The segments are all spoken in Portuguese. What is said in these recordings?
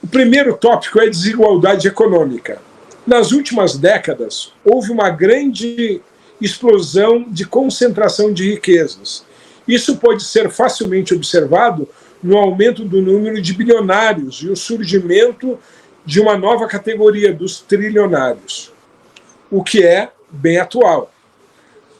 O primeiro tópico é a desigualdade econômica. Nas últimas décadas, houve uma grande explosão de concentração de riquezas. Isso pode ser facilmente observado no aumento do número de bilionários e o surgimento de uma nova categoria dos trilionários, o que é bem atual.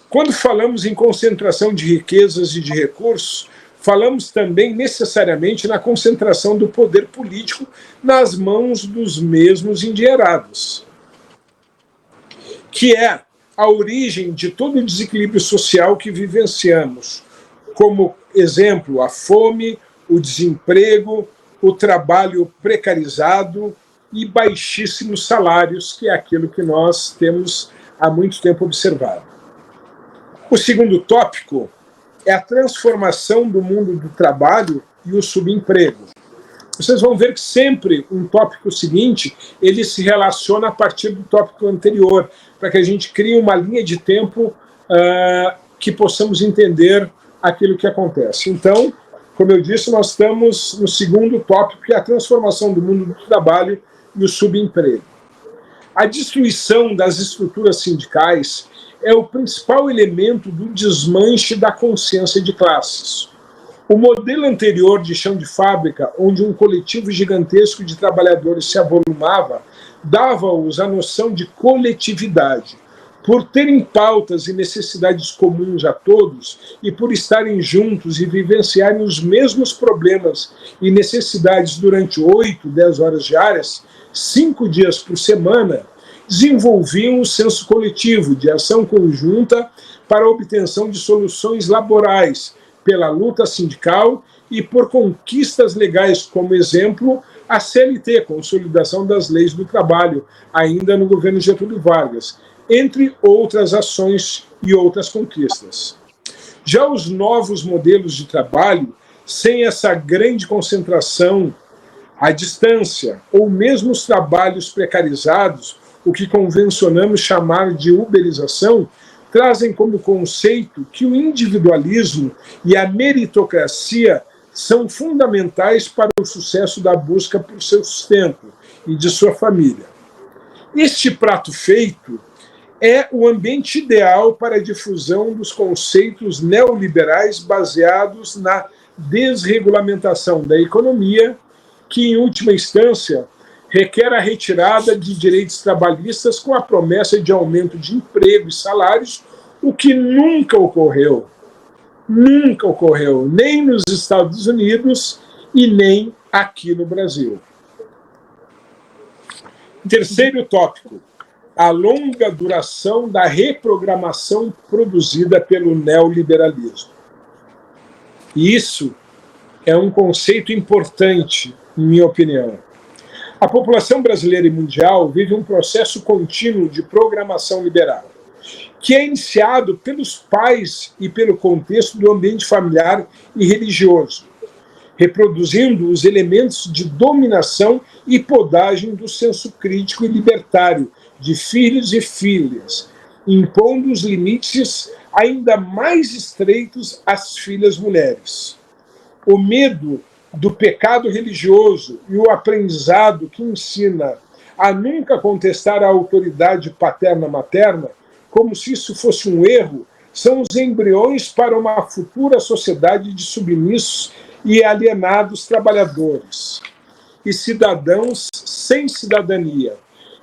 Quando falamos em concentração de riquezas e de recursos, falamos também necessariamente na concentração do poder político nas mãos dos mesmos endinheirados, que é a origem de todo o desequilíbrio social que vivenciamos, como exemplo, a fome, o desemprego, o trabalho precarizado e baixíssimos salários, que é aquilo que nós temos há muito tempo observado. O segundo tópico é a transformação do mundo do trabalho e o subemprego. Vocês vão ver que sempre um tópico seguinte, ele se relaciona a partir do tópico anterior, para que a gente crie uma linha de tempo que possamos entender aquilo que acontece. Então, como eu disse, nós estamos no segundo tópico, que é a transformação do mundo do trabalho e o subemprego. A destruição das estruturas sindicais é o principal elemento do desmanche da consciência de classes. O modelo anterior de chão de fábrica, onde um coletivo gigantesco de trabalhadores se avolumava, dava-os a noção de coletividade. Por terem pautas e necessidades comuns a todos, e por estarem juntos e vivenciarem os mesmos problemas e necessidades durante 8, 10 horas diárias, 5 dias por semana, desenvolviam o senso coletivo de ação conjunta para a obtenção de soluções laborais, pela luta sindical e por conquistas legais, como exemplo, a CLT, Consolidação das Leis do Trabalho, ainda no governo Getúlio Vargas, entre outras ações e outras conquistas. Já os novos modelos de trabalho, sem essa grande concentração à distância, ou mesmo os trabalhos precarizados, o que convencionamos chamar de uberização, trazem como conceito que o individualismo e a meritocracia são fundamentais para o sucesso da busca por seu sustento e de sua família. Este prato feito é o ambiente ideal para a difusão dos conceitos neoliberais baseados na desregulamentação da economia, que, em última instância, requer a retirada de direitos trabalhistas com a promessa de aumento de emprego e salários, o que nunca ocorreu, nem nos Estados Unidos e nem aqui no Brasil. Terceiro tópico, a longa duração da reprogramação produzida pelo neoliberalismo. E isso é um conceito importante, em minha opinião. A população brasileira e mundial vive um processo contínuo de programação liberal, que é iniciado pelos pais e pelo contexto do ambiente familiar e religioso, reproduzindo os elementos de dominação e podagem do senso crítico e libertário de filhos e filhas, impondo os limites ainda mais estreitos às filhas mulheres. O medo do pecado religioso e o aprendizado que ensina a nunca contestar a autoridade paterna-materna, como se isso fosse um erro, são os embriões para uma futura sociedade de submissos e alienados trabalhadores e cidadãos sem cidadania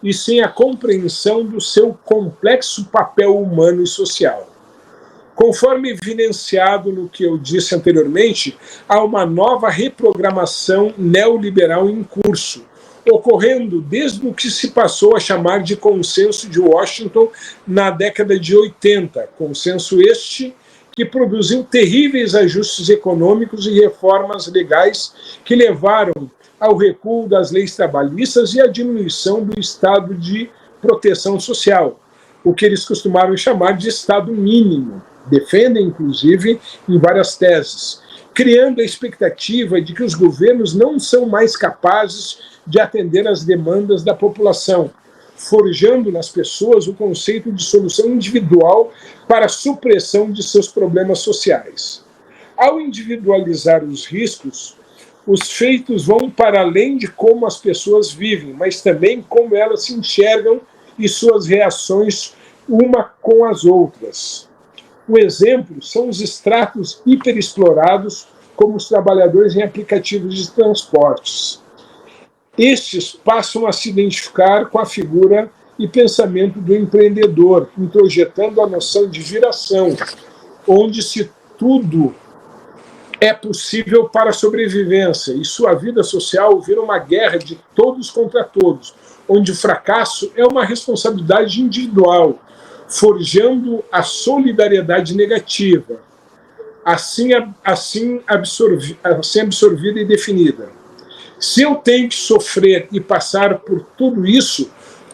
e sem a compreensão do seu complexo papel humano e social. Conforme evidenciado no que eu disse anteriormente, há uma nova reprogramação neoliberal em curso, ocorrendo desde o que se passou a chamar de Consenso de Washington na década de 80, consenso este que produziu terríveis ajustes econômicos e reformas legais que levaram ao recuo das leis trabalhistas e à diminuição do estado de proteção social, o que eles costumaram chamar de estado mínimo. Defendem, inclusive, em várias teses, criando a expectativa de que os governos não são mais capazes de atender às demandas da população, forjando nas pessoas o conceito de solução individual para a supressão de seus problemas sociais. Ao individualizar os riscos, Os feitos vão para além de como as pessoas vivem, mas também como elas se enxergam e suas reações uma com as outras. O exemplo são os estratos hiperexplorados, como os trabalhadores em aplicativos de transportes. Estes passam a se identificar com a figura e pensamento do empreendedor, introjetando a noção de viração, onde se tudo é possível para a sobrevivência, e sua vida social vira uma guerra de todos contra todos, onde o fracasso é uma responsabilidade individual, forjando a solidariedade negativa, assim absorvida e definida. Se eu tenho que sofrer e passar por tudo isso,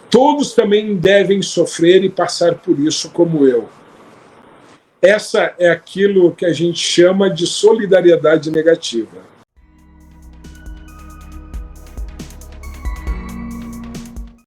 todos também devem sofrer e passar por isso como eu. Essa é aquilo que a gente chama de solidariedade negativa.